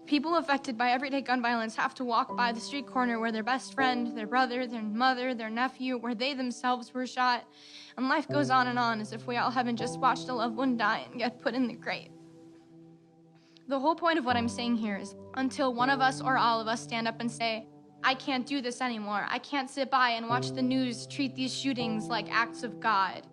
People affected by everyday gun violence have to walk by the street corner where their best friend, their brother, their mother, their nephew, where they themselves were shot. And life goes on and on as if we all haven't just watched a loved one die and get put in the grave. The whole point of what I'm saying here is until one of us or all of us stand up and say, I can't do this anymore. I can't sit by and watch the news treat these shootings like acts of God.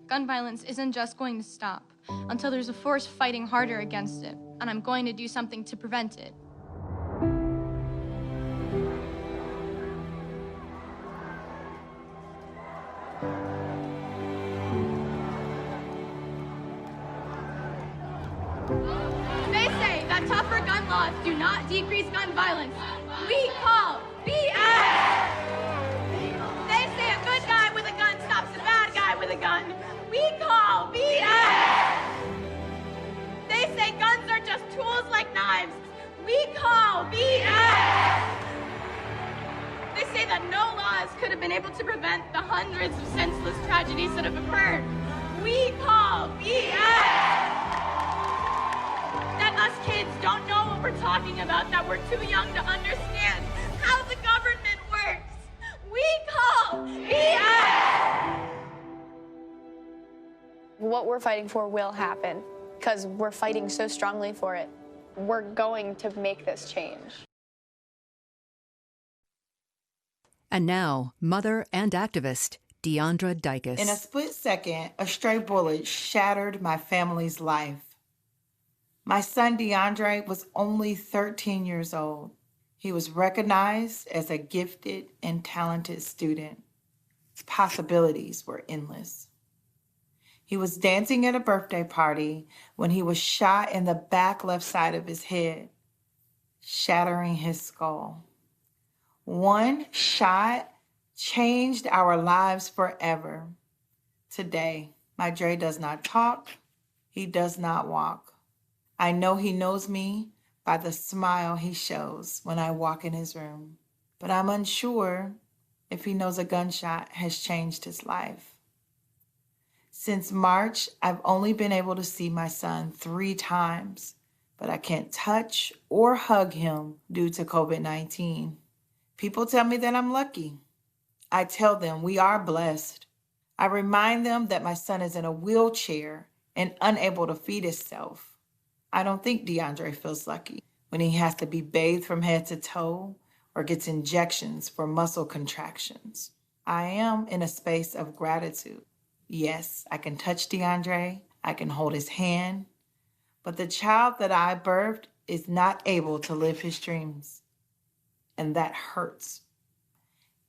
Gun violence isn't just going to stop until there's a force fighting harder against it, and I'm going to do something to prevent it. They say that tougher gun laws do not decrease gun violence. We call BS! They say a good guy with a gun stops a bad guy with a gun. We call BS! They say guns are just tools like knives. We call BS! They say that no laws could have been able to prevent the hundreds of senseless tragedies that have occurred. We call BS! That us kids don't know what we're talking about, that we're too young to understand how the government works. We call BS! What we're fighting for will happen because we're fighting so strongly for it. We're going to make this change. And now, mother and activist DeAndra Dycus. In a split second, a stray bullet shattered my family's life. My son DeAndre was only 13 years old. He was recognized as a gifted and talented student. His possibilities were endless. He was dancing at a birthday party when he was shot in the back left side of his head, shattering his skull. One shot changed our lives forever. Today, my Dre does not talk. He does not walk. I know he knows me by the smile he shows when I walk in his room, but I'm unsure if he knows a gunshot has changed his life. Since March, I've only been able to see my son 3 times, but I can't touch or hug him due to COVID-19. People tell me that I'm lucky. I tell them we are blessed. I remind them that my son is in a wheelchair and unable to feed himself. I don't think DeAndre feels lucky when he has to be bathed from head to toe or gets injections for muscle contractions. I am in a space of gratitude. Yes, I can touch DeAndre, I can hold his hand, but the child that I birthed is not able to live his dreams, and that hurts.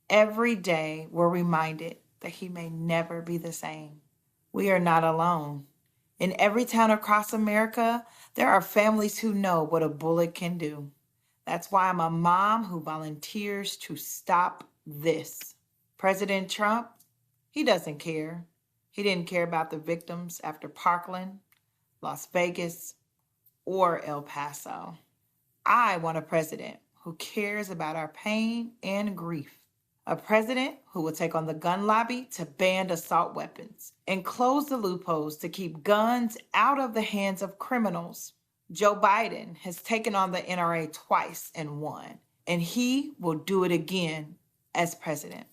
Every day we're reminded that he may never be the same. We are not alone. In every town across America, there are families who know what a bullet can do. That's why I'm a mom who volunteers to stop this. President Trump, he doesn't care. He didn't care about the victims after Parkland, Las Vegas, or El Paso. I want a president who cares about our pain and grief. A president who will take on the gun lobby to ban assault weapons and close the loopholes to keep guns out of the hands of criminals. Joe Biden has taken on the NRA twice and won, and he will do it again as president.